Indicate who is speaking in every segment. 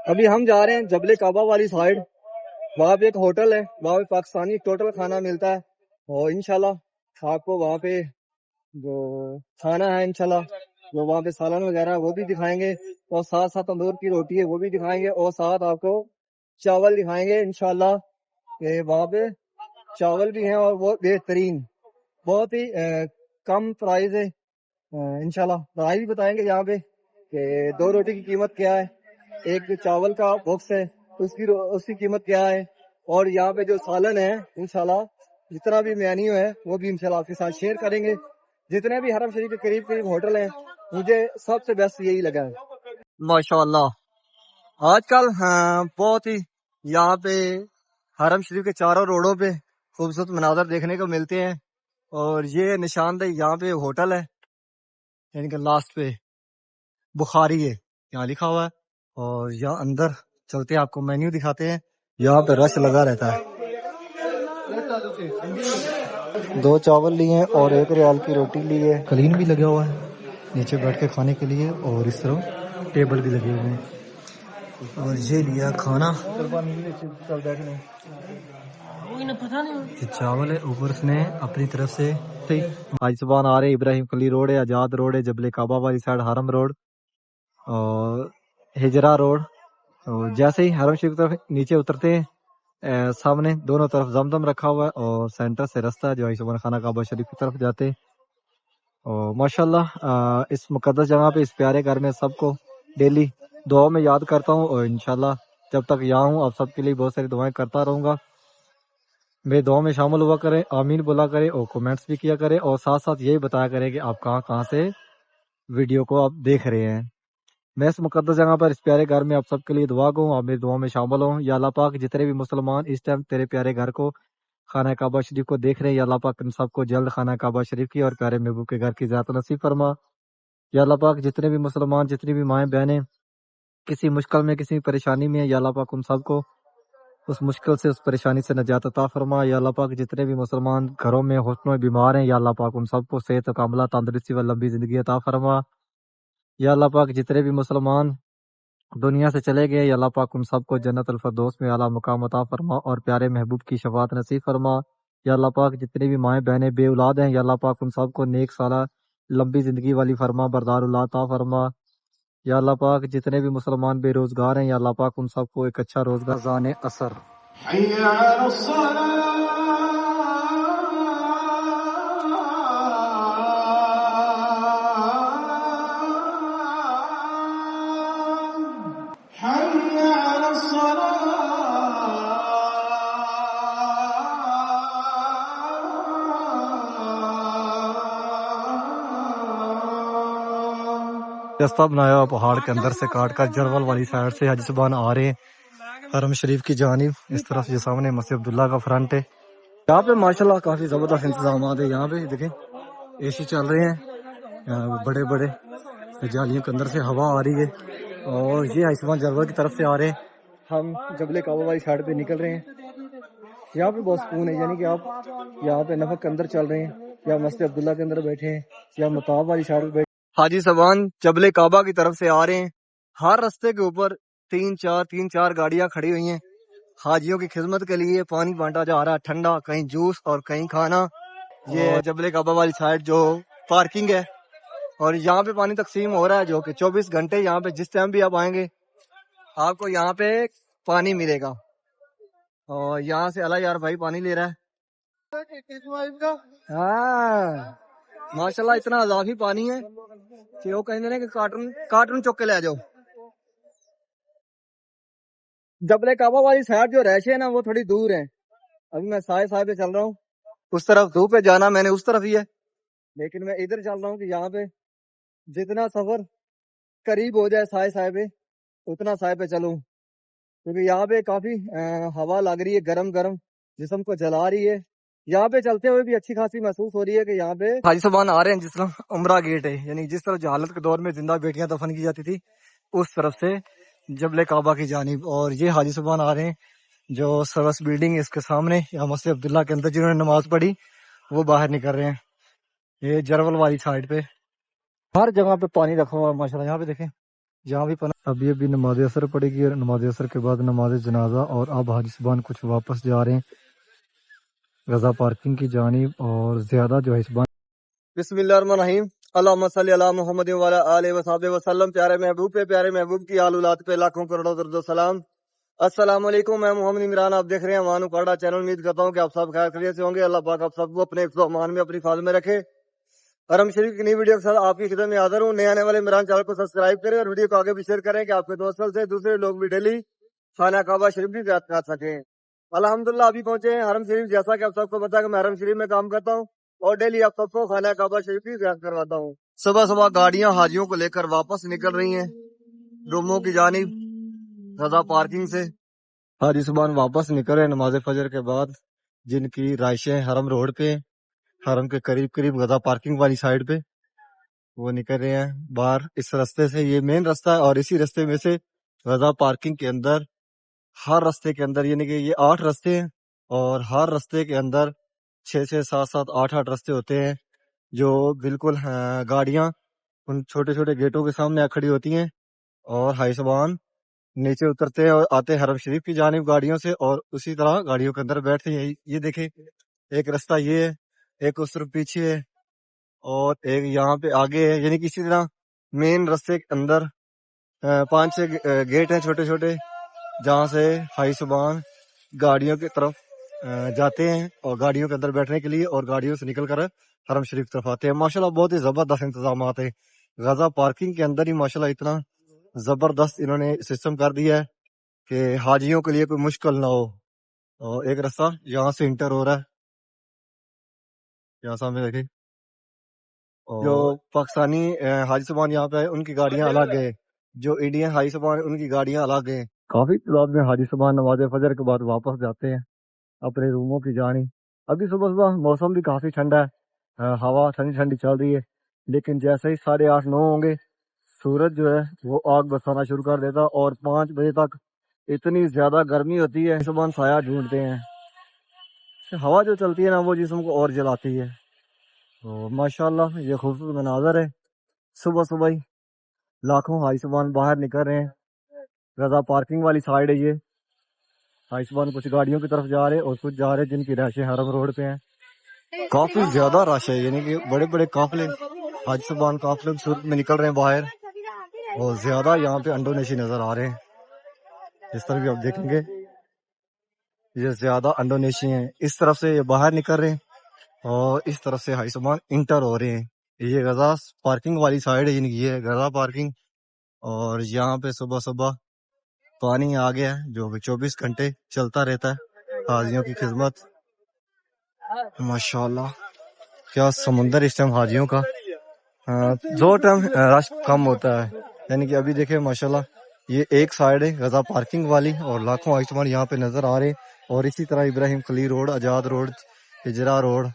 Speaker 1: ابھی ہم جا رہے ہیں جبل کعبہ والی سائڈ. وہاں پہ ایک ہوٹل ہے, وہاں پہ پاکستانی ٹوٹل کھانا ملتا ہے, اور انشاءاللہ آپ کو وہاں پہ جو کھانا ہے انشاءاللہ جو وہاں پہ سالن وغیرہ ہے وہ بھی دکھائیں گے, اور ساتھ ساتھ تندور کی روٹی ہے وہ بھی دکھائیں گے, اور ساتھ آپ کو چاول دکھائیں گے انشاءاللہ کہ وہاں پہ چاول بھی ہیں اور وہ بہترین, بہت ہی کم پرائز ہے. انشاءاللہ پرائز بھی بتائیں گے یہاں پہ کہ 2 روٹی کی قیمت کیا ہے, ایک چاول کا باکس ہے اس کی قیمت کیا ہے, اور یہاں پہ جو سالن ہے انشاءاللہ جتنا بھی مینیو ہے وہ بھی انشاءاللہ آپ کے ساتھ شیئر کریں گے. جتنے بھی حرم شریف کے قریب قریب ہوٹل ہیں مجھے سب سے بیسٹ یہی لگا ہے ماشاءاللہ. آج کل بہت ہی یہاں پہ حرم شریف کے چاروں روڈوں پہ خوبصورت مناظر دیکھنے کو ملتے ہیں, اور یہ نشاندہی یہاں پہ ہوٹل ہے, یعنی کہ لاسٹ پہ بخاری ہے یہاں لکھا ہوا ہے, اور یہاں اندر چلتے ہیں آپ کو مینیو دکھاتے ہیں. یہاں پہ رش لگا رہتا ہے. 2 چاول لیے ہیں اور 1 ریال کی روٹی لی ہے, کلین بھی لگا ہوا ہے نیچے بیٹھ کے کھانے کے لیے, اور اس طرح ٹیبل بھی لگے ہوئے ہیں, اور یہ لیا کھانا. یہ چاول ہے, اوپر اس نے اپنی طرف سے آج زبان آ رہے ابراہیم کلی روڈ ہے, آزاد روڈ ہے, جبل کعبہ والی سائڈ حرم روڈ اور ہجرا روڈ. اور جیسے ہی حرم شریف کی طرف نیچے اترتے ہیں سامنے دونوں طرف زمزم رکھا ہوا ہے, اور سینٹر سے رستہ ہے جو عیسی خانہ کعبہ شریف کی طرف جاتے. اور ماشاءاللہ اس مقدس جگہ پہ اس پیارے گھر میں سب کو ڈیلی دعاؤں میں یاد کرتا ہوں, اور انشاءاللہ جب تک یہاں ہوں آپ سب کے لیے بہت ساری دعائیں کرتا رہوں گا. میرے دعاؤں میں شامل ہوا کریں, آمین بولا کریں, اور کومنٹس بھی کیا کریں, اور ساتھ ساتھ یہی بتایا کریں کہ آپ کہاں کہاں سے ویڈیو کو آپ دیکھ رہے ہیں. میں اس مقدس جگہ پر اس پیارے گھر میں آپ سب کے لیے دعا گوں, آپ میری دعاؤں میں شامل ہوں. یا اللہ پاک جتنے بھی مسلمان اس ٹائم تیرے پیارے گھر کو خانہ کعبہ شریف کو دیکھ رہے ہیں, یا اللہ پاک ان سب کو جلد خانہ کعبہ شریف کی اور پیارے محبوب کے گھر کی زیارت نصیب فرما. یا اللہ پاک جتنے بھی مسلمان جتنی بھی مائیں بہنیں کسی مشکل میں کسی پریشانی میں ہیں, یا اللہ پاک ان سب کو اس مشکل سے اس پریشانی سے نجات عطا فرما. یا اللہ پاک جتنے بھی مسلمان گھروں میں ہوٹلوں میں بیمار ہیں, یا اللہ پاک ان سب کو صحت کاملہ تندرستی و لمبی زندگی عطا فرما. یا اللہ پاک جتنے بھی مسلمان دنیا سے چلے گئے, یا اللہ پاک ان سب کو جنت الفردوس میں اعلیٰ مقام عطا فرما اور پیارے محبوب کی شفاعت نصیب فرما. یا اللہ پاک جتنی بھی مائیں بہنیں بے اولاد ہیں, یا اللہ پاک ان سب کو نیک سالہ لمبی زندگی والی فرما بردار اولاد عطا فرما. یا اللہ پاک جتنے بھی مسلمان بے روزگار ہیں, یا اللہ پاک ان سب کو ایک اچھا روزگار زان اثر.
Speaker 2: حي على الصلاة حي على الصلاة
Speaker 1: رستہ بنایا ہوا پہاڑ کے اندر سے کاٹ کر جرول والی سائڈ سے حاجی صاحبان آ رہے ہیں حرم شریف کی جانب. اس طرف یہ سامنے مسجد عبداللہ کا فرنٹ ہے. یہاں پہ ماشاءاللہ کافی زبردست انتظامات ہیں. یہاں پہ دیکھیں اے سی چل رہے ہیں بڑے بڑے جالیوں کے اندر سے ہوا آ رہی ہے, اور یہ حیثمان جرول کی طرف سے آ رہے ہیں. ہم جبل کعبہ والی سائڈ پہ نکل رہے ہیں. یہاں پہ بہت سکون ہے, یعنی کہ آپ یہاں پہ نفق کے اندر چل رہے ہیں, یا مسجد عبداللہ کے اندر بیٹھے ہیں, یا مطاب والی سائڈ پہ بیٹھے. حاجی صاحبان جبل کعبہ کی طرف سے آ رہے ہیں. ہر رستے کے اوپر تین چار گاڑیاں کھڑی ہوئی ہیں حاجیوں کی خدمت کے لیے. پانی بانٹا جا رہا ہے ٹھنڈا, کہیں جوس اور کہیں کھانا. یہ جبل کعبہ والی سائڈ جو پارکنگ ہے, اور یہاں پہ پانی تقسیم ہو رہا ہے جو کہ 24 گھنٹے یہاں پہ جس ٹائم بھی آپ آئیں گے آپ کو یہاں پہ پانی ملے گا. اور یہاں سے اللہ یار بھائی پانی لے رہا ہے. ہاں ماشاءاللہ اتنا اضافی پانی ہے کہ وہ کہیں گے کہ کارٹون چک کے لے جاؤ. جبل کعبہ والی سائڈ جو رہائشیں ہیں نا وہ تھوڑی دور ہیں. ابھی میں سائے پہ چل رہا ہوں, اس طرف دھوپ پہ جانا میں نے اس طرف ہی ہے, لیکن میں ادھر چل رہا ہوں کہ یہاں پہ جتنا سفر قریب ہو جائے سائے پہ اتنا سائے پہ چلوں, کیونکہ یہاں پہ کافی ہوا لگ رہی ہے گرم گرم, جسم کو جلا رہی ہے. یہاں پہ چلتے ہوئے بھی اچھی خاصی محسوس ہو رہی ہے کہ یہاں پہ حاجی صاحبان آ رہے ہیں. جس طرح عمرہ گیٹ ہے, یعنی جس طرح جہالت کے دور میں زندہ بیٹیاں دفن کی جاتی تھی اس طرف سے جبل کعبہ کی جانب. اور یہ حاجی صاحبان آ رہے ہیں جو سروس بلڈنگ اس کے سامنے یا مسجد عبداللہ کے اندر جنہوں نے نماز پڑھی وہ باہر نکل رہے ہیں. یہ جرول والی سائڈ پہ ہر جگہ پہ پانی رکھا ہوا ہے ماشاءاللہ. یہاں پہ دیکھیں جہاں بھی پناہ ابھی نماز اثر پڑے گی اور نماز اثر کے بعد نماز جنازہ، اور اب حاجی صبان کچھ واپس جا رہے ہیں غزہ پارکنگ کی جانب، اور زیادہ جو ہے اس بان بسم اللہ الرحمن الرحیم، اللہم صلی علی محمد وعلی آلہ وصحبہ وسلم۔ پیارے محبوب پہ، پیارے محبوب کی آل اولاد پہ لاکھوں کروڑوں درود و سلام۔ السلام علیکم، میں محمد عمران، آپ دیکھ رہے ہیں وانو کاڑا چینل۔ امید کرتا ہوں کہ آپ سب خیر خیریت سے ہوں گے۔ اللہ پاک آپ سب کو اپنے حفظ و امان میں، اپنی حفاظت میں رکھے۔ حرم شریف کی نئی ویڈیو کے ساتھ آپ کی خدمت میں حاضر ہوں۔ نئے آنے والے عمران چینل کو سبسکرائب کریں اور ویڈیو کو آگے بھی شیئر کریں کہ آپ کے دوستوں سے دوسرے لوگ بھی ڈیلی خانہ کعبہ شریف بھی زیارت کر سکیں۔ الحمدللہ ابھی پہنچے ہیں حرم شریف۔ جیسا کہ آپ سب کو پتا ہے کہ میں حرم شریف میں کام کرتا ہوں اور ڈیلی آپ سب کو خانہ کعبہ شریف کی زیارت کرواتا ہوں۔ صبح صبح گاڑیاں حاجیوں کو لے کر واپس نکل رہی ہیں روموں کی جانب غزہ پارکنگ سے۔ حاجی صبح واپس نکل رہے ہیں نماز فجر کے بعد، جن کی رہائشیں حرم روڈ پہ، حرم کے قریب غزہ پارکنگ والی سائڈ پہ، وہ نکل رہے ہیں باہر اس رستے سے۔ یہ مین رستہ ہے اور اسی رستے میں سے غزہ پارکنگ کے اندر، ہر رستے کے اندر، یعنی کہ یہ 8 رستے ہیں اور ہر رستے کے اندر 6 7 8 رستے ہوتے ہیں، جو بالکل گاڑیاں ان چھوٹے چھوٹے گیٹوں کے سامنے کھڑی ہوتی ہیں، اور حاجی صاحبان نیچے اترتے ہیں اور آتے ہیں حرم شریف کی جانب گاڑیوں سے، اور اسی طرح گاڑیوں کے اندر بیٹھتے ہیں۔ یہ دیکھیں، ایک رستہ یہ ہے، ایک اس طرف پیچھے ہے، اور ایک یہاں پہ آگے ہے۔ یعنی کہ اسی طرح مین رستے کے اندر 5 6 گیٹ ہیں چھوٹے چھوٹے، جہاں سے حاجی صاحبان گاڑیوں کی طرف جاتے ہیں اور گاڑیوں کے اندر بیٹھنے کے لیے، اور گاڑیوں سے نکل کر حرم شریف طرف آتے ہیں۔ ماشاءاللہ بہت ہی زبردست انتظامات ہیں غزہ پارکنگ کے اندر ہی۔ ماشاءاللہ اتنا زبردست انہوں نے سسٹم کر دیا ہے کہ حاجیوں کے لیے کوئی مشکل نہ ہو۔ اور ایک رستہ یہاں سے انٹر ہو رہا ہے، یہاں سامنے دیکھیں، جو پاکستانی حاجی صاحبان یہاں پہ ان کی گاڑیاں الگ ہے، جو انڈین حاجی صاحبان ان کی گاڑیاں الگ ہیں۔ کافی تعداد میں حاجی صاحبان نماز فجر کے بعد واپس جاتے ہیں اپنے روموں کی جانب۔ ابھی صبح صبح موسم بھی کافی ٹھنڈا ہے، ہوا ٹھنڈی ٹھنڈی چل رہی ہے، لیکن جیسے ہی 8:30 9 ہوں گے، سورج جو ہے وہ آگ برسانا شروع کر دیتا، اور 5 بجے تک اتنی زیادہ گرمی ہوتی ہے، صبح سایہ ڈھونڈتے ہیں۔ ہوا جو چلتی ہے نا، وہ جسم کو اور جلاتی ہے۔ تو ماشاءاللہ یہ خوبصورت مناظر ہے۔ صبح صبح ہی لاکھوں حاجی صاحبان باہر نکل رہے ہیں، غزہ پارکنگ والی سائڈ ہے یہ۔ حاجی صاحبان کچھ گاڑیوں کی طرف جا رہے ہیں اور کچھ جا رہے ہیں جن کی رہائشیں حرم روڈ پہ ہیں۔ کافی زیادہ رش ہے، یعنی کہ بڑے بڑے قافلے حاجی صاحبان قافلے کی صورت میں نکل رہے ہیں باہر، اور زیادہ یہاں پہ انڈونیشی نظر آ رہے ہیں۔ اس طرح بھی آپ دیکھیں گے یہ زیادہ انڈونیشی ہیں۔ اس طرف سے یہ باہر نکل رہے ہیں اور اس طرف سے حاجی صاحبان انٹر ہو رہے ہیں۔ یہ غزہ پارکنگ والی سائڈ ہے، یعنی کہ یہ ہے غزہ پارکنگ، اور یہاں پہ صبح صبح پانی آ گیا ہے جو کہ 24 گھنٹے چلتا رہتا ہے حاجیوں کی خدمت۔ ماشاءاللہ کیا سمندر اس ٹائم حاجیوں کا، دو ٹائم رش کم ہوتا ہے۔ یعنی کہ ابھی دیکھیں ماشاءاللہ یہ ایک سائڈ ہے غزہ پارکنگ والی، اور لاکھوں حاجی صاحبان یہاں پہ نظر آ رہے ہیں، اور اسی طرح ابراہیم خلیل روڈ، آزاد روڈ، ہجرا روڈ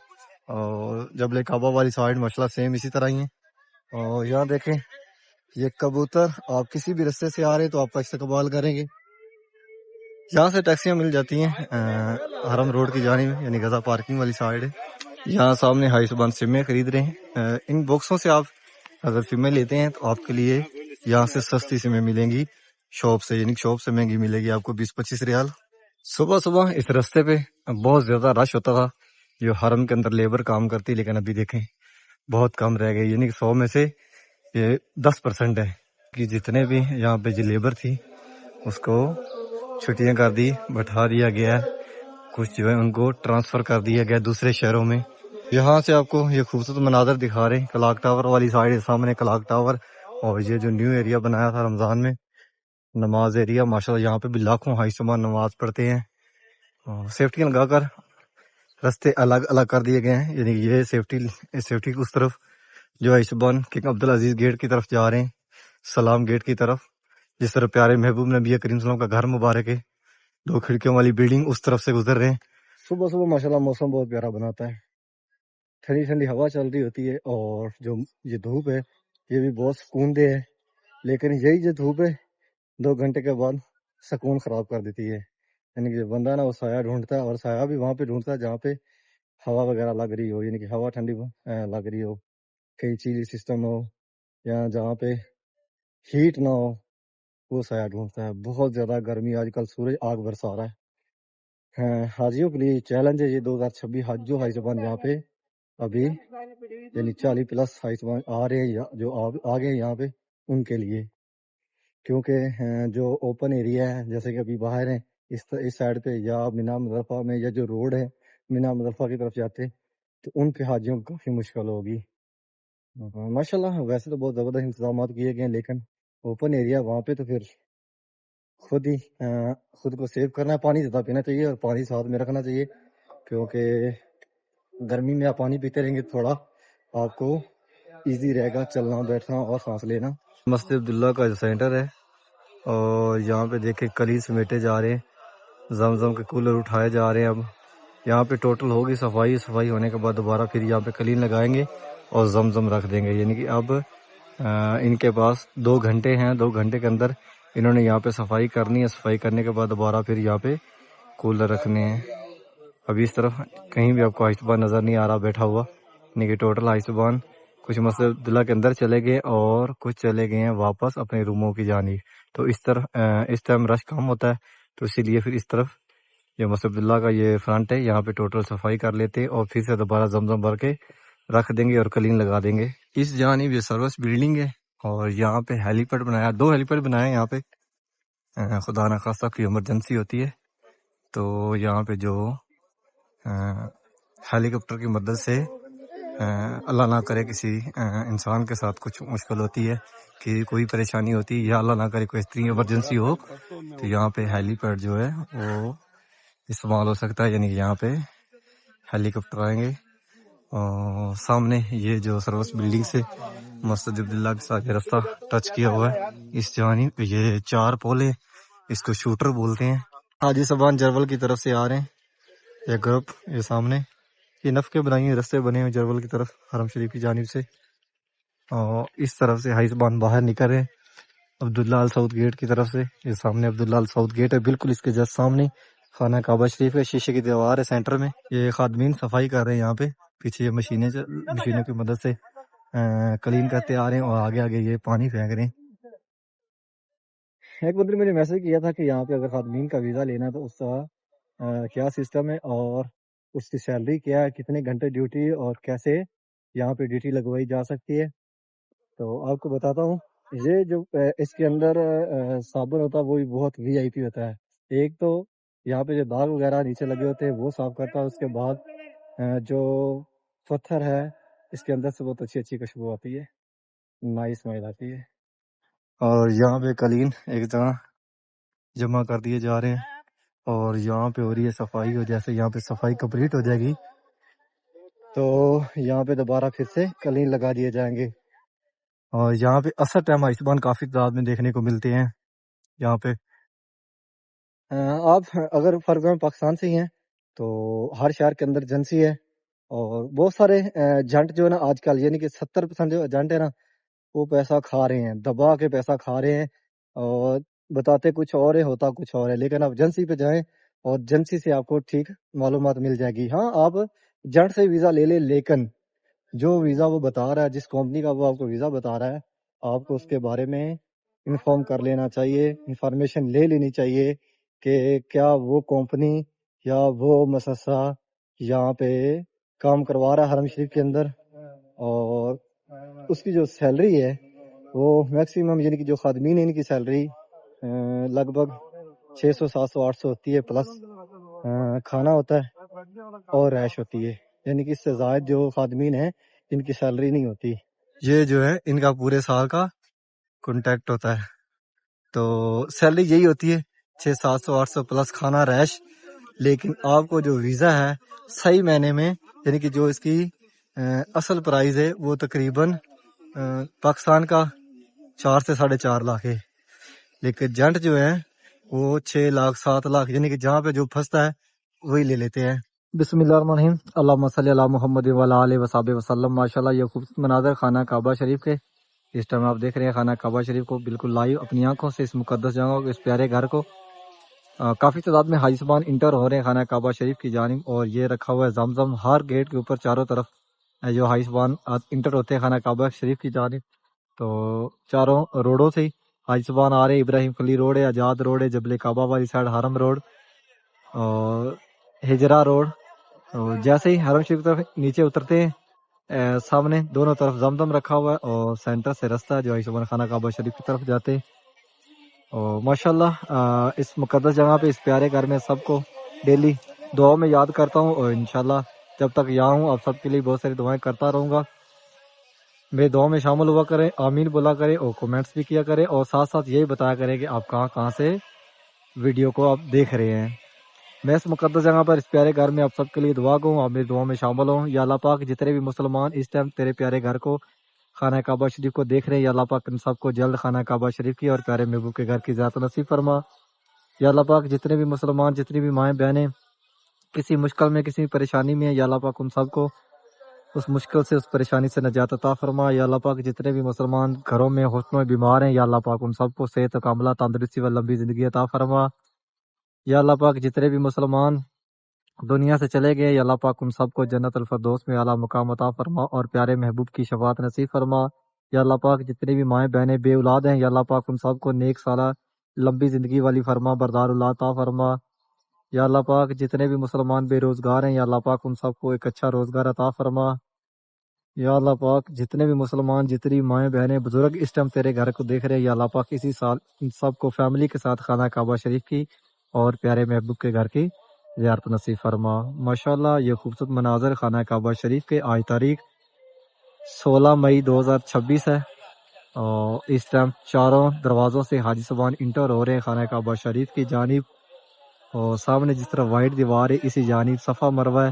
Speaker 1: اور جبل کعبہ والی سائڈ ماشاءاللہ سیم اسی طرح ہی ہیں۔ اور یہاں دیکھیں یہ کبوتر، آپ کسی بھی رستے سے آ رہے تو آپ کا استقبال کریں گے۔ یہاں سے ٹیکسیاں مل جاتی ہیں حرم روڈ کی جانب، یعنی غزہ پارکنگ والی سائڈ ہے۔ یہاں سامنے حاجی صاحبان سمیں خرید رہے ہیں۔ ان باکسوں سے آپ اگر سمیں لیتے ہیں تو آپ کے لیے یہاں سے سستی سمیں ملیں گی شاپ سے، یعنی شاپ سے مہنگی ملے گی آپ کو 20 25 ریال۔ صبح صبح اس رستے پہ بہت زیادہ رش ہوتا تھا جو حرم کے اندر لیبر کام کرتی، لیکن ابھی دیکھیں بہت کم رہ گئی، یعنی کہ 100 میں سے یہ 10% ہے کہ جتنے بھی یہاں پہ جو لیبر تھی اس کو چھٹیاں کر دی، بٹھا دیا گیا ہے، کچھ جو ہے ان کو ٹرانسفر کر دیا گیا دوسرے شہروں میں۔ یہاں سے آپ کو یہ خوبصورت مناظر دکھا رہے ہیں کلاک ٹاور والی سائڈ ہے، سامنے کلاک ٹاور، اور یہ جو نیو ایریا بنایا تھا رمضان میں نماز ایریا، ماشاءاللہ یہاں پہ بھی لاکھوں حاجی صاحبان نماز پڑھتے ہیں۔ سیفٹی لگا کر رستے الگ الگ کر دیے گئے ہیں، یعنی یہ سیفٹی اس طرف جو حاجی صاحبان کنگ عبدالعزیز گیٹ کی طرف جا رہے ہیں، سلام گیٹ کی طرف، جس طرح پیارے محبوب نبی کریم صلی اللہ علیہ وسلم کا گھر مبارک ہے، 2 کھڑکیوں والی بلڈنگ اس طرف سے گزر رہے ہیں۔ صبح صبح ماشاءاللہ موسم بہت پیارا بناتا ہے، ٹھنڈی ٹھنڈی ہوا چل رہی ہوتی ہے، اور جو یہ دھوپ ہے یہ بھی بہت سکون دہ ہے، لیکن یہی جو دھوپ ہے 2 گھنٹے کے بعد سکون خراب کر دیتی ہے۔ یعنی کہ بندہ نا وہ سایہ ڈھونڈتا ہے، اور سایہ بھی وہاں پہ ڈھونڈتا ہے جہاں پہ ہوا وغیرہ لگ رہی ہو، یعنی کہ ہوا ٹھنڈی لگ رہی ہو، کئی چیز سسٹم ہو، یا جہاں پہ ہیٹ نہ ہو وہ سایہ ڈھونڈتا ہے. بہت زیادہ گرمی آج کل، سورج آگ برسا رہا ہے. حاجیوں کے لیے چیلنج ہے یہ 2026 حج جو ہائی زبان یہاں پہ ابھی یعنی 40+ ہائی زبان آ رہے ہیں جو آگے ہیں یہاں پہ ان کے لیے، کیونکہ جو اوپن ایریا ہے جیسے کہ ابھی باہر ہیں اس سائڈ پہ یا مینا مظفرہ میں، یا جو روڈ ہے مینا مظفرہ کی طرف جاتے تو ان پہ حاجیوں کو کافی مشکل ہوگی. ماشاءاللہ ویسے تو بہت زبردست انتظامات کیے گئے ہیں، لیکن اوپن ایریا وہاں پہ تو پھر خود کو سیو کرنا ہے. پانی زیادہ پینا چاہیے اور پانی ساتھ میں رکھنا چاہیے، کیونکہ گرمی میں آپ پانی پیتے رہیں گے تھوڑا آپ کو ایزی رہے گا چلنا بیٹھنا اور سانس لینا. مسجد عبداللہ کا جو سینٹر ہے، اور یہاں پہ دیکھیں کلی سمیٹے جا رہے ہیں، زمزم کے کولر اٹھائے جا رہے ہیں. اب یہاں پہ ٹوٹل ہوگی صفائی ہونے کے بعد دوبارہ پھر یہاں پہ کلین لگائیں گے اور زمزم رکھ دیں گے. یعنی کہ اب ان کے پاس 2 گھنٹے ہیں، 2 گھنٹے کے اندر انہوں نے یہاں پہ صفائی کرنی ہے. صفائی کرنے کے بعد دوبارہ پھر یہاں پہ کولر رکھنے ہیں. ابھی اس طرف کہیں بھی آپ کو آئسبان نظر نہیں آ رہا بیٹھا ہوا، یعنی کہ ٹوٹل آئسبان کچھ مسجد عبداللہ کے اندر چلے گئے اور کچھ چلے گئے ہیں واپس اپنے روموں کی جانب. تو اس طرف اس ٹائم رش کم ہوتا ہے، تو اسی لیے پھر اس طرف یہ مسجد عبداللہ کا یہ فرنٹ ہے، یہاں پہ ٹوٹل صفائی کر لیتے اور پھر سے دوبارہ زمزم بھر کے رکھ دیں گے اور کلین لگا دیں گے. اس جانب یہ سروس بلڈنگ ہے اور یہاں پہ ہیلی پیڈ بنایا، 2 ہیلی پیڈ بنائے ہیں یہاں پہ. خدا نخواستہ کوئی ایمرجنسی ہوتی ہے تو یہاں پہ جو ہیلی کاپٹر کی مدد سے اللہ نہ کرے کسی انسان کے ساتھ کچھ مشکل ہوتی ہے کہ کوئی پریشانی ہوتی ہے، یا اللہ نہ کرے کوئی اتنی ایمرجنسی ہو، تو یہاں پہ ہیلی پیڈ جو ہے وہ استعمال ہو سکتا ہے. یعنی کہ یہاں پہ ہیلی کاپٹر آئیں گے. اور سامنے یہ جو سروس بلڈنگ سے مسجد عبداللہ کے ساتھ یہ رستہ ٹچ کیا ہوا ہے، اس جانب یہ 4 پولے، اس کو شوٹر بولتے ہیں. حاجی صاحبان جرول کی طرف سے آ رہے ہیں، یہ گروپ یہ سامنے یہ نفقے بنائی ہوئے رستے بنے ہوئے جرول کی طرف حرم شریف کی جانب سے، اور اس طرف سے حاجی صاحبان باہر نکل رہے ہیں عبداللہ ال سعود گیٹ کی طرف سے. یہ سامنے عبداللہ ال سعود گیٹ ہے، بالکل اس کے جسٹ سامنے خانہ کعبہ شریف ہے، شیشے کی دیوار ہے سینٹر میں. یہ خادمین صفائی کر رہے ہیں یہاں پہ، پیچھے یہ مشینوں کی مدد سے کلین کرتے آ رہے ہیں، اور آگے آگے یہ پانی پھینک رہے ہیں. ایک بندے نے مجھے میسج کیا تھا کہ یہاں پہ اگر خادمین کا ویزا لینا ہے تو اس کا کیا سسٹم ہے اور اس کی سیلری کیا ہے، کتنے گھنٹے ڈیوٹی اور کیسے یہاں پہ ڈیوٹی لگوائی جا سکتی ہے. تو آپ کو بتاتا ہوں، یہ جو اس کے اندر صابن ہوتا ہے وہ بھی بہت وی آئی پی ہوتا ہے. ایک تو یہاں پہ جو داغ وغیرہ نیچے لگے ہوتے ہیں وہ صاف کرتا ہے، اس کے بعد جو پتھر ہے اس کے اندر سے بہت اچھی خوشبو آتی ہے، نائس اسمیل آتی ہے. اور یہاں پہ کلین ایک طرح جمع کر دیے جا رہے ہیں، اور یہاں پہ ہو رہی ہے صفائی. اور جیسے یہاں پہ صفائی کمپلیٹ ہو جائے گی تو یہاں پہ دوبارہ پھر سے کلین لگا دیے جائیں گے. اور یہاں پہ اثر ٹائم آئسبان کافی تعداد میں دیکھنے کو ملتے ہیں. یہاں پہ آپ اگر فار ایگزامپل پاکستان سے ہی ہیں تو ہر شہر کے اندر ایجنسی ہے، اور بہت سارے ایجنٹ جو ہے نا آج کل یعنی کہ 70% جو ایجنٹ ہے نا وہ پیسہ کھا رہے ہیں، دبا کے پیسہ کھا رہے ہیں، اور بتاتے کچھ اور ہے ہوتا کچھ اور ہے. لیکن آپ ایجنسی پہ جائیں اور ایجنسی سے آپ کو ٹھیک معلومات مل جائے گی. ہاں آپ ایجنٹ سے ویزا لے لیں، لیکن جو ویزا وہ بتا رہا ہے، جس کمپنی کا وہ آپ کو ویزا بتا رہا ہے، آپ کو اس کے بارے میں انفارم کر لینا چاہیے، انفارمیشن لے لینی چاہیے کہ کیا وہ کمپنی یا وہ مؤسسہ یہاں پہ کام کروا رہا ہے حرم شریف کے اندر، اور اس کی جو سیلری ہے وہ میکسیمم یعنی کہ جو خادمین ہیں ان کی سیلری لگ بھگ 600 700 800 ہوتی ہے، پلس کھانا ہوتا ہے اور رہائش ہوتی ہے. یعنی کہ اس سے زائد جو خادمین ہیں ان کی سیلری نہیں ہوتی. یہ جو ہے ان کا پورے سال کا کانٹیکٹ ہوتا ہے، تو سیلری یہی ہوتی ہے 600 700 800 پلس کھانا رہائش. لیکن آپ کو جو ویزا ہے صحیح معنی میں یعنی کہ جو اس کی اصل پرائز ہے وہ تقریباً پاکستان کا 4 سے 4.5 لاکھ ہے، لیکن جنٹ جو ہے وہ 6 لاکھ 7 لاکھ یعنی کہ جہاں پہ جو پھنستا ہے وہی لے لیتے ہیں. بسم اللہ الرحمن الرحیم، اللہم صلی علی محمد وعلی آلہ وصحبہ وسلم. ماشاءاللہ یہ خوبصورت مناظر خانہ کعبہ شریف کے اس ٹائم آپ دیکھ رہے ہیں، خانہ کعبہ شریف کو بالکل لائیو اپنی آنکھوں سے، اس مقدس جگہ کو، اس پیارے گھر کو. کافی تعداد میں حاجی صاحبان انٹر ہو رہے ہیں خانہ کعبہ شریف کی جانب، اور یہ رکھا ہوا ہے زمزم ہر گیٹ کے اوپر چاروں طرف جو حاجی صاحبان انٹر ہوتے ہیں خانہ کعبہ شریف کی جانب. تو چاروں روڈوں سے حاجی زبان آ رہے ہیں، ابراہیم خلیل روڈ ہے، آزاد روڈ ہے، جبل کعبہ والی سائڈ حرم روڈ اور ہجرا روڈ. اور جیسے ہی حرم شریف طرف نیچے اترتے ہیں سامنے دونوں طرف زمزم رکھا ہوا ہے اور سینٹر سے رستہ ہے جو حاجی زبان خانہ کعبہ شریف کی طرف جاتے ہیں. اور ماشاءاللہ اس مقدس جگہ پہ اس پیارے گھر میں سب کو ڈیلی دعاؤں میں یاد کرتا ہوں اور انشاءاللہ جب تک یہاں ہوں آپ سب کے لیے بہت ساری دعائیں کرتا رہوں گا. میرے دعاؤں میں شامل ہوا کریں، آمین بولا کریں اور کومنٹس بھی کیا کریں اور ساتھ ساتھ یہی بتایا کریں کہ آپ کہاں کہاں سے ویڈیو کو آپ دیکھ رہے ہیں. میں اس مقدس جگہ پر اس پیارے گھر میں آپ سب کے لیے دعا گوں، آپ میری دعاؤں میں شامل ہوں. یا اللہ پاک جتنے بھی مسلمان اس ٹائم تیرے پیارے گھر کو خانہ کعبہ شریف کو دیکھ رہے ہیں، یا اللہ پاک ان سب کو جلد خانہ کعبہ شریف کی اور پیارے محبوب کے گھر کی زیارت نصیب فرما. یا اللہ پاک جتنے بھی مسلمان، جتنی بھی مائیں بہنیں کسی مشکل میں کسی پریشانی میں ہیں، یا اللہ پاک ان سب کو اس مشکل سے اس پریشانی سے نجات عطا فرما. یا اللہ پاک جتنے بھی مسلمان گھروں میں حوصلوں میں بیمار ہیں، یا اللہ پاک ان سب کو صحت کاملہ، تندرستی و لمبی زندگی عطا فرما. یا اللہ پاک جتنے بھی مسلمان دنیا سے چلے گئے، یا اللہ پاک ان سب کو جنت الفردوس میں اعلیٰ مقام عطا فرما اور پیارے محبوب کی شفاعت نصیب فرما. یا اللہ پاک جتنی بھی مائیں بہنیں بے اولاد ہیں، یا اللہ پاک ان سب کو نیک سالہ لمبی زندگی والی فرما بردار اولاد عطا فرما. یا اللہ پاک جتنے بھی مسلمان بے روزگار ہیں، یا اللہ پاک ان سب کو ایک اچھا روزگار عطا فرما. یا اللہ پاک جتنے بھی مسلمان، جتنی مائیں بہنیں بزرگ اس ٹائم تیرے گھر کو دیکھ رہے ہیں، یا اللہ پاک اسی سال ان سب کو فیملی کے ساتھ خانہ کعبہ شریف کی اور پیارے محبوب کے گھر کی زیارت نصیب فرما. ماشاءاللہ یہ خوبصورت مناظر خانہ کعبہ شریف کے آج تاریخ 16 مئی 2026 ہے اور اس ٹائم چاروں دروازوں سے حاجی زبان انٹر ہو رہے ہیں خانہ کعبہ شریف کی جانب. اور سامنے جس طرح وائٹ دیوار ہے اسی جانب صفا مروہ ہے،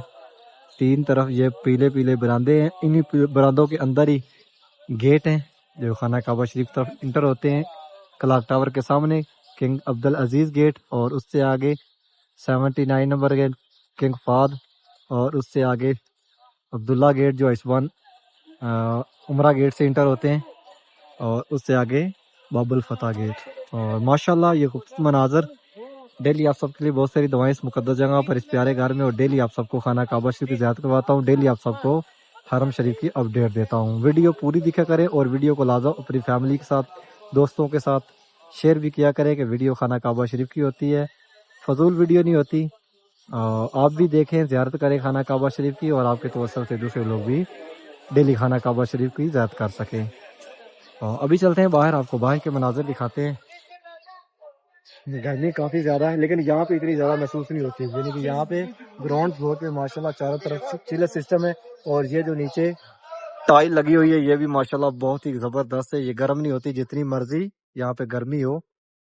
Speaker 1: تین طرف یہ پیلے پیلے براندے ہیں، انہی براندوں کے اندر ہی گیٹ ہیں جو خانہ کعبہ شریف طرف انٹر ہوتے ہیں. کلاک ٹاور کے سامنے کنگ عبدالعزیز گیٹ اور اس سے آگے 79 نمبر گیٹ کنگ فہد اور اس سے آگے عبداللہ گیٹ جو ایسوان عمرہ گیٹ سے انٹر ہوتے ہیں اور اس سے آگے باب الفتح گیٹ. اور ماشاءاللہ یہ خوبصورت مناظر ڈیلی آپ سب کے لیے بہت ساری دعائیں اس مقدس جگہ پر اس پیارے گھر میں، اور ڈیلی آپ سب کو خانہ کعبہ شریف کی زیارت کرواتا ہوں، ڈیلی آپ سب کو حرم شریف کی اپڈیٹ دیتا ہوں. ویڈیو پوری دیکھا کریں اور ویڈیو کو لازم اپنی فیملی کے ساتھ دوستوں کے ساتھ شیئر بھی کیا کریں کہ ویڈیو خانہ کعبہ شریف کی ہوتی ہے، فضول ویڈیو نہیں ہوتی. آپ بھی دیکھیں، زیارت کریں خانہ کعبہ شریف کی اور آپ کے توسل سے دوسرے لوگ بھی ڈیلی خانہ کعبہ شریف کی زیارت کر سکیں. ابھی چلتے ہیں باہر، آپ کو باہر کے مناظر دکھاتے ہیں. گرمی کافی زیادہ ہے لیکن یہاں پہ اتنی زیادہ محسوس نہیں ہوتی، یعنی کہ یہاں پہ گراؤنڈ فلور پہ ماشاءاللہ چاروں طرف چلر سسٹم ہے اور یہ جو نیچے ٹائل لگی ہوئی ہے یہ بھی ماشاءاللہ بہت ہی زبردست ہے. یہ گرم نہیں ہوتی، جتنی مرضی یہاں پہ گرمی ہو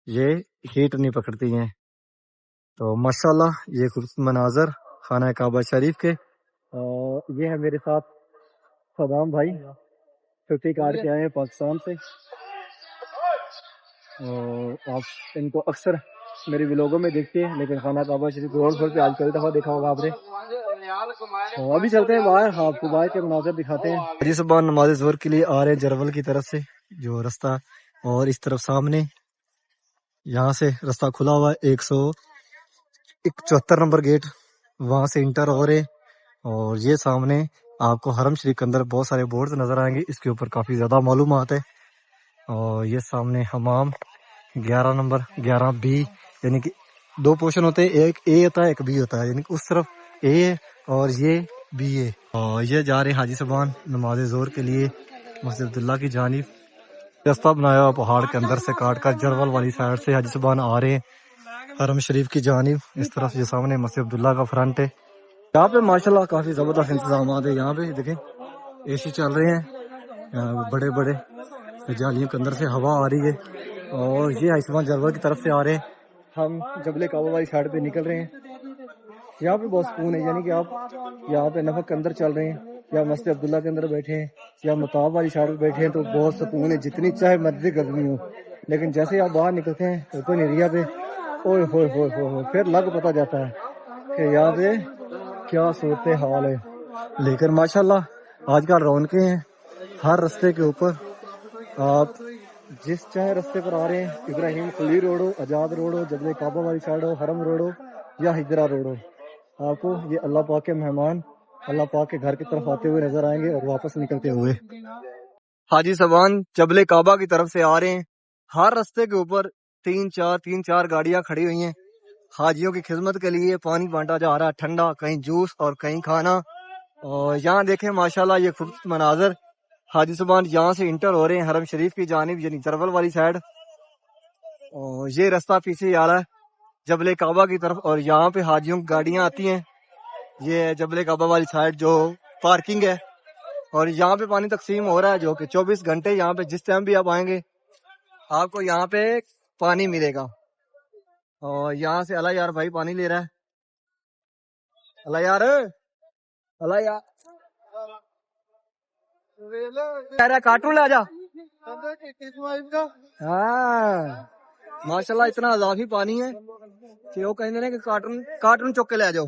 Speaker 1: یہ ہیٹ نہیں پکڑتی ہیں. تو ماشاءاللہ یہ خوبصورت مناظر خانہ کعبہ شریف کے. اور یہ ہے میرے ساتھ صدام بھائی، چھٹی کاٹ کے آئے ہیں پاکستان سے، اور آپ ان کو اکثر میرے ولاگوں میں دیکھتے ہیں لیکن خانہ کعبہ شریف گراؤنڈ فلور پہ آج پہلی دفعہ دیکھا ہوگا آپ نے. ابھی چلتے ہیں باہر، آپ کو باہر کے مناظر دکھاتے ہیں. حاجی صاحب نماز ظہر کے لیے آ رہے ہیں جرول کی طرف سے جو رستہ، اور اس طرف سامنے یہاں سے رستہ کھلا ہوا ہے 174 نمبر گیٹ، وہاں سے انٹر ہو رہے. اور یہ سامنے آپ کو حرم شریف کے اندر بہت سارے بورڈز نظر آئیں گے، اس کے اوپر کافی زیادہ معلومات ہے. اور یہ سامنے حمام 11 نمبر 11B، یعنی کہ دو پورشن ہوتے ہیں، ایک اے ہوتا ہے ایک بی ہوتا ہے، یعنی کہ اس طرف اے ہے اور یہ بی ہے. اور یہ جا رہے حاجی صاحبان نماز ظہر کے لیے مسجد عبداللہ کی جانب. رستہ بنایا ہوا پہاڑ کے اندر سے کاٹ کر جرول والی سائڈ سے حاجی صاحبان آ رہے ہیں حرم شریف کی جانب. اس طرف یہ سامنے مسجد عبداللہ کا فرنٹ ہے. یہاں پہ ماشاءاللہ کافی زبردست انتظامات ہے. یہاں پہ دیکھیں AC چل رہے ہیں بڑے بڑے، جالیوں کے اندر سے ہوا آ رہی ہے. اور یہ آیوشمان جرول کی طرف سے آ رہے ہیں، ہم جبل کعبہ والی سائڈ پہ نکل رہے ہیں. یہاں پہ بہت سکون ہے، یعنی کہ آپ یہاں پہ نفق کے اندر چل رہے ہیں یا مسجد عبداللہ کے اندر بیٹھے ہیں یا مطاب والی سائڈ پہ بیٹھے ہیں تو بہت سکون ہے، جتنی چاہے مرضی گرمی ہو. لیکن جیسے ہی آپ باہر نکلتے ہیں اوپن ایریا پہ اوئے ہوئے ہوئے ہوئے پھر لگ پتہ جاتا ہے کہ یہاں پہ کیا صورت حال ہے. لیکن ماشاءاللہ آج کل رونقیں ہیں ہر رستے کے اوپر. آپ جس چاہے رستے پر آ رہے ہیں، ابراہیم خلیل روڈ ہو، آزاد روڈ ہو، جبل کعبہ والی سائڈ ہو، حرم روڈ ہو یا ہجرا روڈ ہو، آپ کو یہ اللہ پاک کے مہمان اللہ پاک کے گھر کی طرف آتے ہوئے نظر آئیں گے اور واپس نکلتے ہوئے. حاجی سبان جبل کعبہ کی طرف سے آ رہے ہیں. ہر رستے کے اوپر تین چار گاڑیاں کھڑی ہوئی ہیں حاجیوں کی خدمت کے لیے. پانی بانٹا جا رہا ہے ٹھنڈا, کہیں جوس اور کہیں کھانا. اور یہاں دیکھیں ماشاءاللہ یہ خوبصورت مناظر. حاجی سبان یہاں سے انٹر ہو رہے ہیں حرم شریف کی جانب, یعنی جرول والی سائڈ. اور یہ رستہ پیچھے آ رہا ہے جبل کعبہ کی طرف, اور یہاں پہ حاجیوں کی گاڑیاں آتی ہیں. یہ ہے جبل کعبہ والی سائڈ جو پارکنگ ہے. اور یہاں پہ پانی تقسیم ہو رہا ہے جو کہ 24 گھنٹے یہاں پہ جس ٹائم بھی آپ آئیں گے آپ کو یہاں پہ پانی ملے گا. اور یہاں سے اللہ یار بھائی پانی لے رہا ہے. اللہ یار کارٹون لے جا. ہاں ماشاءاللہ اتنا اضافی پانی ہے کہ وہ کہیں گے کہ کارٹون چک کے لے جاؤ.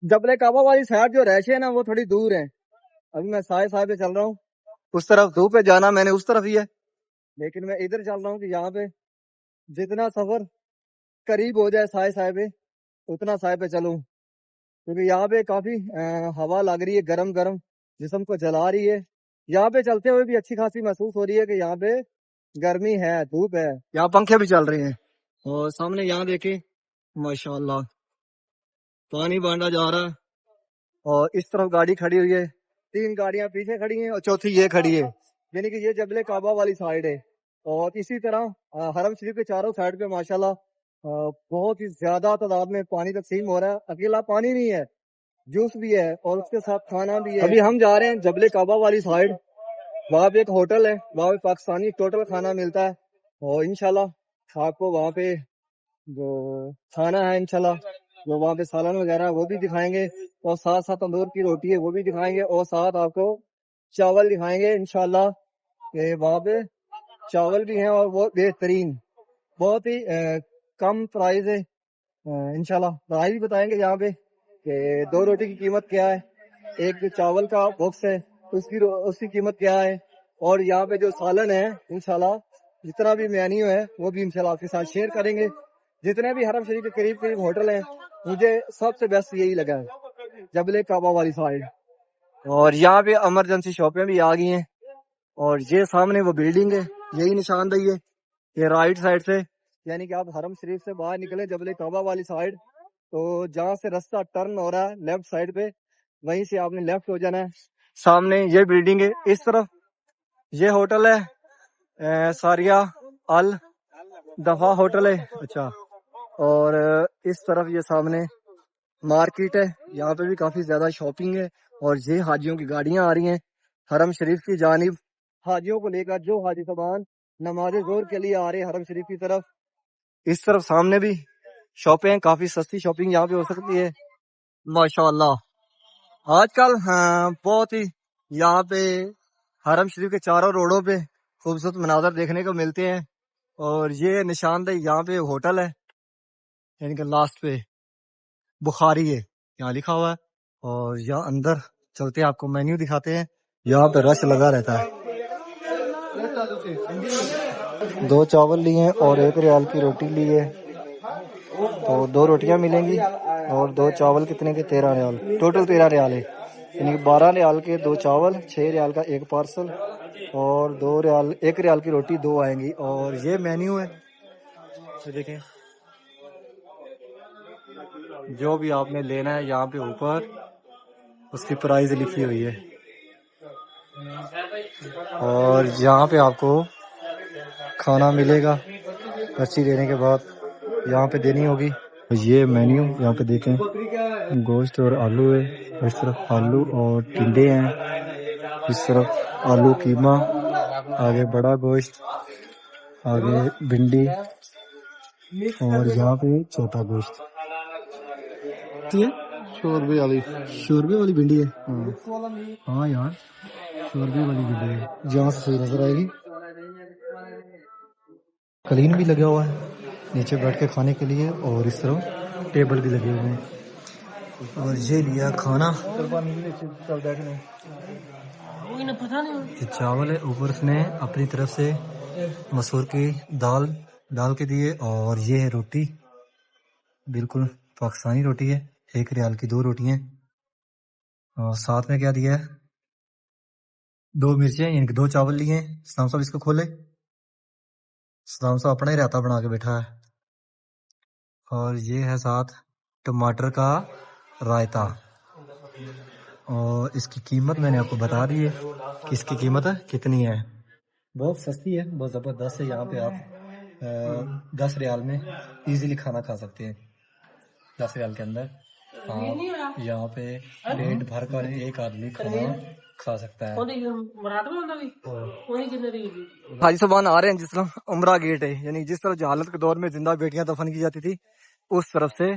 Speaker 1: جبل کعبہ والی سائڈ جو رہائشیں ہیں نا وہ تھوڑی دور ہیں. ابھی میں سائے پہ چل رہا ہوں, اس طرف دھوپ پہ جانا میں نے اس طرف ہی ہے, لیکن میں ادھر چل رہا ہوں کہ یہاں پہ جتنا سفر قریب ہو جائے سائے پہ اتنا سائے پہ چلوں, کیونکہ یہاں پہ کافی ہوا لگ رہی ہے گرم گرم, جسم کو جلا رہی ہے. یہاں پہ چلتے ہوئے بھی اچھی خاصی محسوس ہو رہی ہے کہ یہاں پہ گرمی ہے, دھوپ ہے, یہاں پنکھے بھی چل رہے ہیں. اور سامنے یہاں دیکھیں ماشاءاللہ پانی بانٹا جا رہا ہے. اور اس طرف گاڑی کھڑی ہوئی ہے, 3 گاڑیاں پیچھے کھڑی ہیں اور چوتھی یہ کھڑی ہے, یعنی کہ یہ جبل کعبہ والی سائڈ ہے. اور اسی طرح حرم شریف کے چاروں سائڈ پہ ماشاءاللہ بہت ہی زیادہ تعداد میں پانی تقسیم ہو رہا ہے. اکیلا پانی نہیں ہے, جوس بھی ہے اور اس کے ساتھ کھانا بھی ہے. ابھی ہم جا رہے ہیں جبل کعبہ والی سائڈ, وہاں پہ ایک ہوٹل ہے, وہاں پہ پاکستانی ٹوٹل کھانا ملتا ہے. اور انشاءاللہ آپ کو وہاں پہ جو کھانا ہے انشاءاللہ جو وہاں پہ سالن وغیرہ وہ بھی دکھائیں گے, اور ساتھ ساتھ تندور کی روٹی ہے وہ بھی دکھائیں گے, اور ساتھ آپ کو چاول دکھائیں گے انشاءاللہ کہ وہاں پہ چاول بھی ہیں اور وہ بہترین, بہت ہی کم پرائز ہے. انشاءاللہ پرائز بھی بتائیں گے یہاں پہ کہ 2 روٹی کی قیمت کیا ہے, ایک چاول کا باکس ہے اس کی قیمت کیا ہے, اور یہاں پہ جو سالن ہے انشاءاللہ جتنا بھی مینیو ہے وہ بھی انشاءاللہ آپ کے ساتھ شیئر کریں گے. جتنے بھی حرم شریف کے قریب ہوٹل ہیں مجھے سب سے بیسٹ یہی لگا ہے جبل کعبہ والی سائڈ. اور یہاں پہ ایمرجنسی شاپیں بھی آ گئی ہیں. اور یہ سامنے وہ بلڈنگ ہے, یہی نشاندہی ہے کہ رائٹ سائڈ سے, یعنی کہ آپ حرم شریف سے باہر نکلے جبل کعبہ والی سائڈ, تو جہاں سے رستہ ٹرن ہو رہا ہے لیفٹ سائڈ پہ وہیں سے آپ نے لیفٹ ہو جانا ہے. سامنے یہ بلڈنگ ہے, اس طرف یہ ہوٹل ہے ساریہ الدفا ہوٹل ہے. اچھا, اور اس طرف یہ سامنے مارکیٹ ہے, یہاں پہ بھی کافی زیادہ شاپنگ ہے. اور یہ حاجیوں کی گاڑیاں آ رہی ہیں حرم شریف کی جانب, حاجیوں کو لے کر جو حاجی سبان نماز ظہر کے لیے آ رہے ہیں حرم شریف کی طرف. اس طرف سامنے بھی شاپیں ہیں, کافی سستی شاپنگ یہاں پہ ہو سکتی ہے ماشاءاللہ. آج کل بہت ہی یہاں پہ حرم شریف کے چاروں روڈوں پہ خوبصورت مناظر دیکھنے کو ملتے ہیں. اور یہ نشاندہی یہاں پہ ہوٹل ہے, یعنی کہ لاسٹ پہ بخاری ہے یہاں لکھا ہوا ہے. اور یہاں اندر چلتے آپ کو مینیو دکھاتے ہیں, یہاں پہ رش لگا رہتا ہے. 2 چاول لیے ہیں اور 1 ریال کی روٹی لی ہے, تو 2 روٹیاں ملیں گی اور 2 چاول کتنے کے 13 ریال, ٹوٹل 13 ریال ہے, یعنی 12 ریال کے 2 چاول, 6 ریال کا 1 پارسل, اور 1 ریال کی روٹی 2 آئیں گی. اور یہ مینیو ہے, دیکھیں جو بھی آپ نے لینا ہے یہاں پہ اوپر اس کی پرائز لکھی ہوئی ہے. اور یہاں پہ آپ کو کھانا ملے گا, پرچی دینے کے بعد یہاں پہ دینی ہوگی. یہ مینیو یہاں پہ دیکھیں, گوشت اور آلو ہے, اس طرف آلو اور ٹنڈے ہیں, اس طرف آلو قیمہ, آگے بڑا گوشت, آگے بھنڈی, اور یہاں پہ چھوٹا گوشت. شوربے والی بھنڈی ہے, ہاں یار شوربے والی بھنڈی ہے, جہاں سے صحیح نظر آئے گی. کلین بھی لگا ہوا ہے نیچے بیٹھ کے کھانے کے لیے, اور اس طرح ٹیبل بھی لگے ہوئے ہیں. اور یہ لیا کھانا, یہ چاول ہے, اوپر اس نے اپنی طرف سے مسور کی دال ڈال کے دیے, اور یہ ہے روٹی, بالکل پاکستانی روٹی ہے, 1 ریال کی 2 روٹیاں, اور ساتھ میں کیا دیا ہے 2 مرچیں یعنی کہ 2 چاول لیے ہیں. سلام صاحب اس کو کھولے. سلام صاحب اپنا ہی رائتا بنا کے بیٹھا ہے. اور یہ ہے ساتھ ٹماٹر کا رائتا. اور اس کی قیمت میں نے آپ کو بتا دی ہے کہ اس کی قیمت کتنی ہے. بہت سستی ہے, بہت زبردست ہے. یہاں پہ آپ 10 ریال میں ایزیلی کھانا کھا سکتے ہیں. 10 ریال کے اندر آپ یہاں پہ پیٹ بھر کر ایک آدمی کھانا کھا سکتا ہے. حاجی صاحبان آ رہے ہیں جس طرح عمرہ گیٹ ہے, یعنی جس طرح جہالت کے دور میں زندہ بیٹیاں دفن کی جاتی تھی اس طرف سے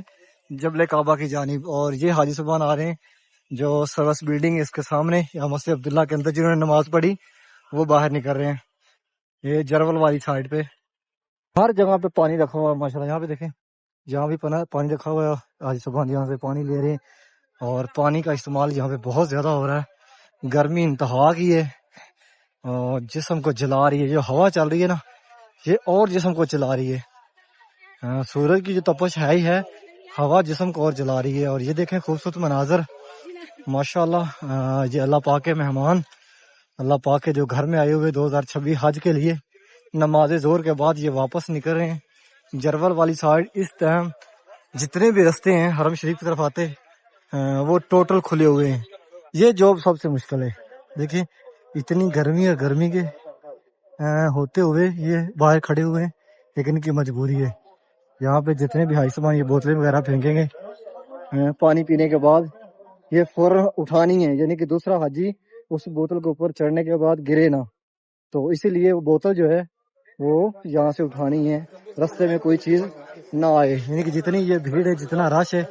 Speaker 1: جبل کعبہ کی جانب. اور یہ حاجی صاحبان آ رہے ہیں جو سروس بلڈنگ اس کے سامنے یا مسجد عبداللہ کے اندر جنہوں نے نماز پڑھی وہ باہر نکل رہے ہیں. یہ جرول والی سائڈ پہ ہر جگہ پہ پانی رکھا ہوا ہے ماشاءاللہ. یہاں پہ دیکھیں جہاں بھی پانی رکھا ہوا ہے حاجی صاحبان یہاں سے پانی لے رہے ہیں. اور پانی کا استعمال یہاں پہ بہت زیادہ ہو رہا ہے. گرمی انتہا کی ہے اور جسم کو جلا رہی ہے. جو ہوا چل رہی ہے نا یہ اور جسم کو جلا رہی ہے. سورج کی جو تپش ہے ہی ہے, ہوا جسم کو اور جلا رہی ہے. اور یہ دیکھیں خوبصورت مناظر ماشاءاللہ. یہ اللہ پاک کے مہمان, اللہ پاک کے جو گھر میں آئے ہوئے 2026 حج کے لیے نماز ظہر کے بعد یہ واپس نکل رہے ہیں. جرول والی سائڈ اس ٹائم جتنے بھی رستے ہیں حرم شریف کی طرف آتے وہ ٹوٹل کھلے ہوئے ہیں. یہ جاب سب سے مشکل ہے. دیکھیں اتنی گرمی اور گرمی کے ہوتے ہوئے یہ باہر کھڑے ہوئے ہیں, لیکن ان کی مجبوری ہے. یہاں پہ جتنے بھی حاجی صاحب یہ بوتلیں وغیرہ پھینکیں گے پانی پینے کے بعد یہ فوراً اٹھانی ہے, یعنی کہ دوسرا حاجی اس بوتل کے اوپر چڑھنے کے بعد گرے نہ. تو اسی لیے وہ بوتل جو ہے وہ یہاں سے اٹھانی ہے, رستے میں کوئی چیز نہ آئے. یعنی کہ جتنی یہ بھیڑ ہے جتنا رش ہے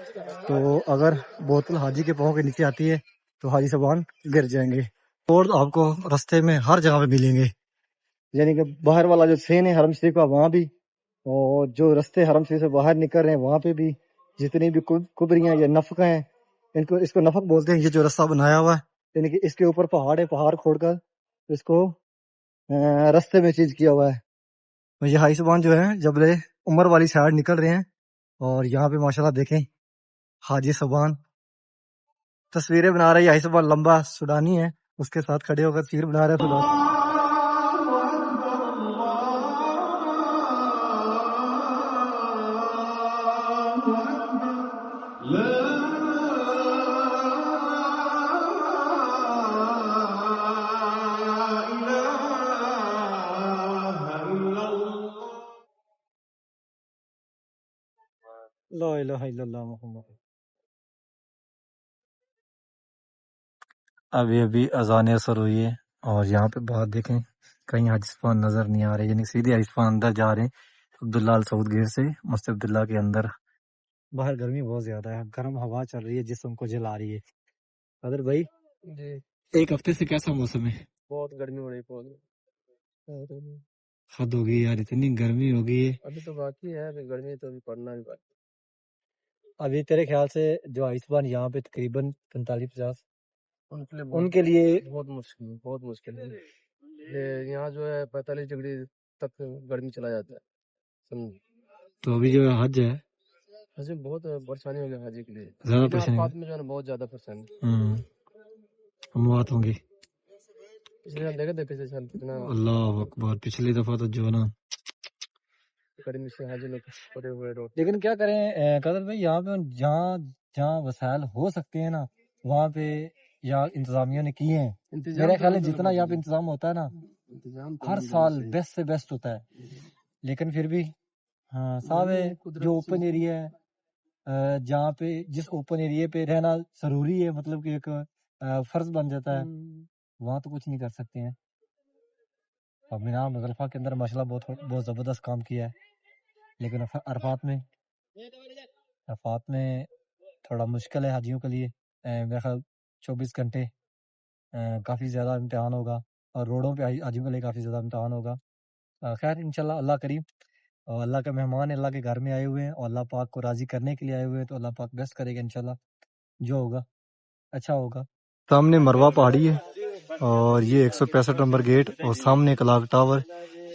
Speaker 1: تو اگر بوتل حاجی کے پاؤں کے نیچے آتی ہے تو حاجی صاحبان گر جائیں گے. اور آپ کو رستے میں ہر جگہ پہ ملیں گے, یعنی کہ باہر والا جو سین ہے حرم شریف کا وہاں بھی, اور جو رستے حرم شریف سے باہر نکل رہے ہیں وہاں پہ بھی جتنی بھی کبریاں یا نفق ہیں اس کو نفق بولتے ہیں. یہ جو رستہ بنایا ہوا ہے یعنی کہ اس کے اوپر پہاڑ ہے, پہاڑ کھوڑ کر اس کو رستے میں چیز کیا ہوا ہے. یہ حاجی صاحبان جو ہے جبل عمر والی سائڈ نکل رہے ہیں. اور یہاں پہ ماشاءاللہ دیکھیں حاجی صاحبان تصویریں بنا رہے ہیں. حاجی صاحبان لمبا سوڈانی ہے, اس کے ساتھ کھڑے ہو کر تصویر بنا رہے ہیں. لا الہ الا اللہ محمد. ابھی اذان اثر ہوئی ہے اور یہاں پہ بات دیکھیں کہیں حاجی صاحبان نظر نہیں آ رہے, یعنی سیدھے حاجی صاحبان اندر جا رہے ہیں عبداللہ السعود گیٹ سے مسجد عبداللہ کے اندر. باہر گرمی بہت زیادہ ہے, گرم ہوا چل رہی ہے, جسم کو جلا رہی ہے. قادر بھائی
Speaker 3: جی
Speaker 1: ایک ہفتے سے کیسا موسم ہے؟
Speaker 3: بہت گرمی ہو رہی ہے.
Speaker 1: حد ہو گئی یار, اتنی گرمی ہو گئی ہے.
Speaker 3: ابھی تو باقی ہے, ابھی گرمی تو ابھی پڑنا بھی باقی.
Speaker 1: ابھی تیرے خیال سے جو حاجی صاحبان یہاں پہ تقریباً 45-50
Speaker 3: ان
Speaker 1: ان
Speaker 3: کے لیے
Speaker 1: کے لیے
Speaker 3: بہت مشکل ہے. یہ یہاں جو ہے 45 ڈگری تک گرمی چلا جاتا ہے.
Speaker 1: تو ابھی جو حج ہے
Speaker 3: ایسے بہت پریشانی ہو گئی حاجی کے لیے.
Speaker 1: زیادہ پریشانی
Speaker 3: عرفات میں جو ہے نا بہت زیادہ پریشانی.
Speaker 1: اموات ہوں گی.
Speaker 3: پچھلے سال دیکھے تھے, پچھلے سال کتنا
Speaker 1: اللہ اکبر, پچھلی دفعہ تو جو نا
Speaker 3: گرمی سے حاجی لوگ پڑے ہوئے روڈ.
Speaker 1: لیکن کیا کریں قادر بھائی, یہاں پہ جہاں وسائل ہو سکتے ہیں نا وہاں پہ یا انتظامیہ نے کیے ہیں. میرا خیال ہے جتنا یہاں پہ انتظام ہوتا ہے نا ہر سال بیسٹ سے بیسٹ ہوتا ہے, لیکن پھر بھی ہاں صاحب ہے جو اوپن ایریا ہے جہاں پہ جس اوپن ایریا پہ رہنا ضروری ہے, مطلب کہ ایک فرض بن جاتا ہے, وہاں تو کچھ نہیں کر سکتے ہیں. اب مینا مزدلفہ کے اندر ماشاءاللہ بہت زبردست کام کیا ہے, لیکن عرفات میں تھوڑا مشکل ہے حاجیوں کے لیے. میرا خیال 24 گھنٹے کافی زیادہ امتحان ہوگا, اور روڈوں پہ حاجیوں کے لیے کافی زیادہ امتحان ہوگا. خیر انشاءاللہ اللہ کریم, اور اللہ کے مہمان اللہ کے گھر میں آئے ہوئے ہیں اور اللہ پاک کو راضی کرنے کے لیے آئے ہوئے ہیں, تو اللہ پاک بیسٹ کرے گا انشاءاللہ, جو ہوگا اچھا ہوگا. سامنے مروہ پہاڑی ہے اور یہ 165 نمبر گیٹ, اور سامنے کلاک ٹاور,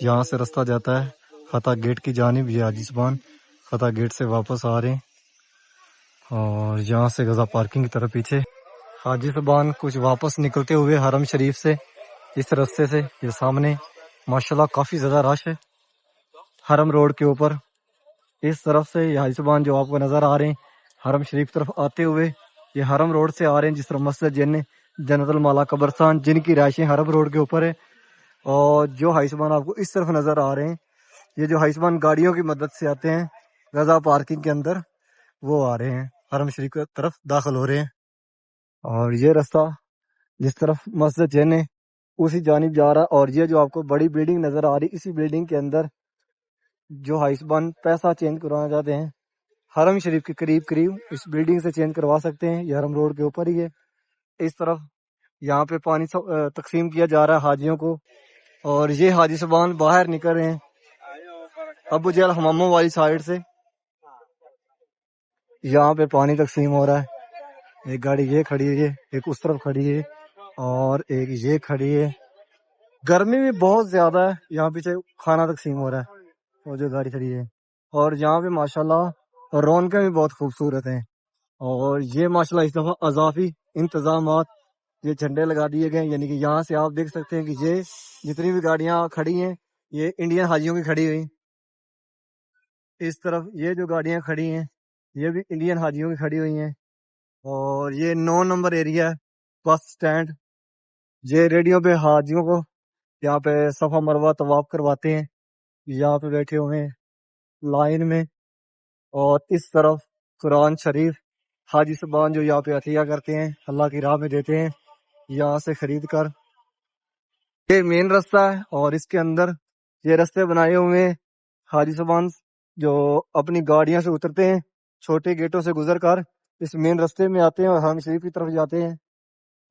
Speaker 1: یہاں سے رستہ جاتا ہے فتح گیٹ کی جانب. یہ حاجی صاحبان فتح گیٹ سے واپس آ رہے ہیں, اور یہاں سے غزہ پارکنگ کی طرف پیچھے حاجی صاحبان کچھ واپس نکلتے ہوئے حرم شریف سے اس راستے سے یہ سامنے ماشاءاللہ کافی زیادہ رش ہے حرم روڈ کے اوپر. اس طرف سے یہ حاجی صاحبان جو آپ کو نظر آ رہے ہیں حرم شریف طرف آتے ہوئے یہ حرم روڈ سے آ رہے ہیں، جس طرح مسجد جنت المالا قبرستان جن کی رہائشیں حرم روڈ کے اوپر ہے. اور جو حاجی صاحبان آپ کو اس طرف نظر آ رہے ہیں یہ جو حاجی صاحبان گاڑیوں کی مدد سے آتے ہیں غزہ پارکنگ کے اندر وہ آ رہے ہیں حرم شریف کی طرف داخل ہو رہے ہیں. اور یہ راستہ جس طرف مسجد جن ہے اسی جانب جا رہا. اور یہ جو آپ کو بڑی بلڈنگ نظر آ رہی اسی بلڈنگ کے اندر جو حاجی صاحبان پیسہ چینج کروانا چاہتے ہیں حرم شریف کے قریب اس بلڈنگ سے چینج کروا سکتے ہیں. یہ حرم روڈ کے اوپر ہی ہے. اس طرف یہاں پہ پانی تقسیم کیا جا رہا ہے حاجیوں کو. اور یہ حاجی صاحبان باہر نکل رہے ہیں ابو جہل حماموں والی سائڈ سے. یہاں پہ پانی تقسیم ہو رہا ہے. ایک گاڑی یہ کھڑی ہے ایک اس طرف کھڑی ہے اور ایک یہ کھڑی ہے. گرمی بھی بہت زیادہ ہے. یہاں پیچھے کھانا تقسیم ہو رہا ہے وہ جو گاڑی کھڑی ہے. اور یہاں پہ ماشاءاللہ رونقیں بھی بہت خوبصورت ہیں. اور یہ ماشاءاللہ اس دفعہ اضافی انتظامات یہ جھنڈے لگا دیے گئے ہیں، یعنی کہ یہاں سے آپ دیکھ سکتے ہیں کہ یہ جتنی بھی گاڑیاں کھڑی ہیں یہ انڈین حاجیوں کی کھڑی ہوئی. اس طرف یہ جو گاڑیاں کھڑی ہیں یہ بھی انڈین حاجیوں کی کھڑی ہوئی ہیں. اور یہ 9 نمبر ایریا ہے بس سٹینڈ. یہ ریڈیو پہ حاجیوں کو یہاں پہ صفا مروہ طواف کرواتے ہیں یہاں پہ بیٹھے ہوئے ہیں لائن میں. اور اس طرف قرآن شریف حاجی صاحبان جو یہاں پہ عطیہ کرتے ہیں اللہ کی راہ میں دیتے ہیں یہاں سے خرید کر. یہ مین راستہ ہے اور اس کے اندر یہ راستے بنائے ہوئے ہیں. حاجی صاحبان جو اپنی گاڑیاں سے اترتے ہیں چھوٹے گیٹوں سے گزر کر اس مین راستے میں آتے ہیں اور حرم شریف کی طرف جاتے ہیں.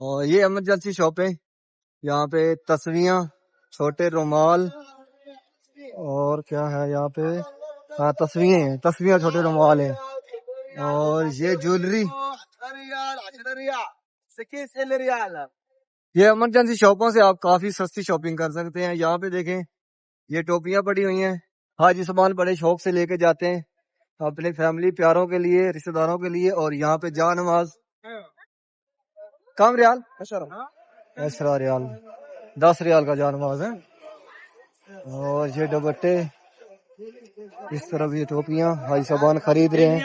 Speaker 1: اور یہ ایمرجنسی شاپیں یہاں پہ تصویاں چھوٹے رومال اور کیا ہے یہاں پہ ہاں تصویاں چھوٹے رومال ہیں. اور یہ جویلری یہ ایمرجنسی شاپوں سے آپ کافی سستی شاپنگ کر سکتے ہیں. یہاں پہ دیکھیں یہ ٹوپیاں پڑی ہوئی ہیں حاجی صاحبان بڑے شوق سے لے کے جاتے ہیں اپنے فیملی پیاروں کے لیے رشتہ داروں کے لیے. اور یہاں پہ جا نماز کم ریال 10 ریال 10 ریال کا جا نماز ہے. اور یہ دوپٹے اس طرف یہ ٹوپیاں حاجی صاحبان خرید رہے ہیں.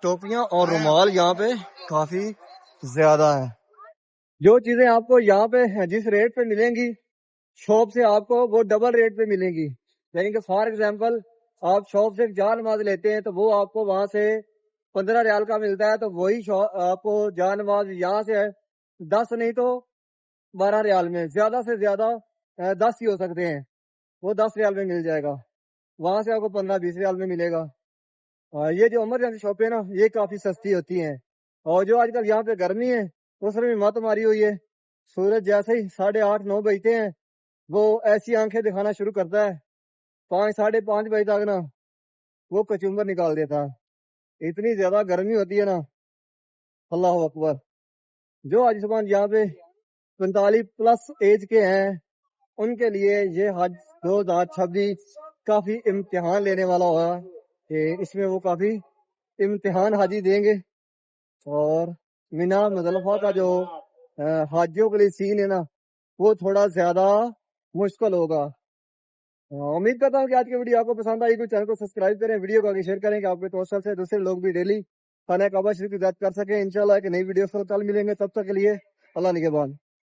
Speaker 1: ٹوپیاں اور رومال یہاں پہ کافی زیادہ ہیں. جو چیزیں آپ کو یہاں پہ جس ریٹ پہ ملیں گی شاپ سے آپ کو وہ ڈبل ریٹ پہ ملیں گی. یعنی کہ فار ایگزامپل آپ شاپ سے جا نماز لیتے ہیں تو وہ آپ کو وہاں سے 15 ریال کا ملتا ہے تو وہی آپ کو جا نماز یہاں سے 10 نہیں تو 12 ریال میں زیادہ سے زیادہ 10 ہی ہو سکتے ہیں وہ 10 ریال میں مل جائے گا. وہاں سے آپ کو 15-20 ریال میں ملے گا. یہ جو ایمرجنسی شاپیں ہیں نا یہ کافی سستی ہوتی ہیں. اور جو آج کل یہاں پہ گرمی ہے اس میں بھی مت ماری ہوئی ہے. سورج جیسے ہی 8:30-9 بجتے ہیں وہ ایسی آنکھیں دکھانا شروع کرتا ہے 5-5:30 بجے تک نا وہ کچمبر نکال دیتا. اتنی زیادہ گرمی ہوتی ہے نا اللہ اکبر. جو حاجی صاحبان یہاں پہ 45+ ایج کے ہیں ان کے لیے یہ حج 2026 کافی امتحان لینے والا ہوگا کہ اس میں وہ کافی امتحان حاجی دیں گے. اور مینا مزدلفہ کا جو حاجیوں کے لیے سین ہے نا وہ تھوڑا زیادہ مشکل ہوگا. امید کرتا ہوں کہ آج کی ویڈیو آپ کو پسند آئی. کوئی چینل کو سبسکرائب کریں ویڈیو کو آگے شیئر کریں کہ آپ کے توسل سے دوسرے لوگ بھی ڈیلی خانہ کعبہ شریف کی زیارت کر سکیں. انشاءاللہ ایک نئی ویڈیو سے کل ملیں گے. تب تک کے لیے اللہ نگہبان.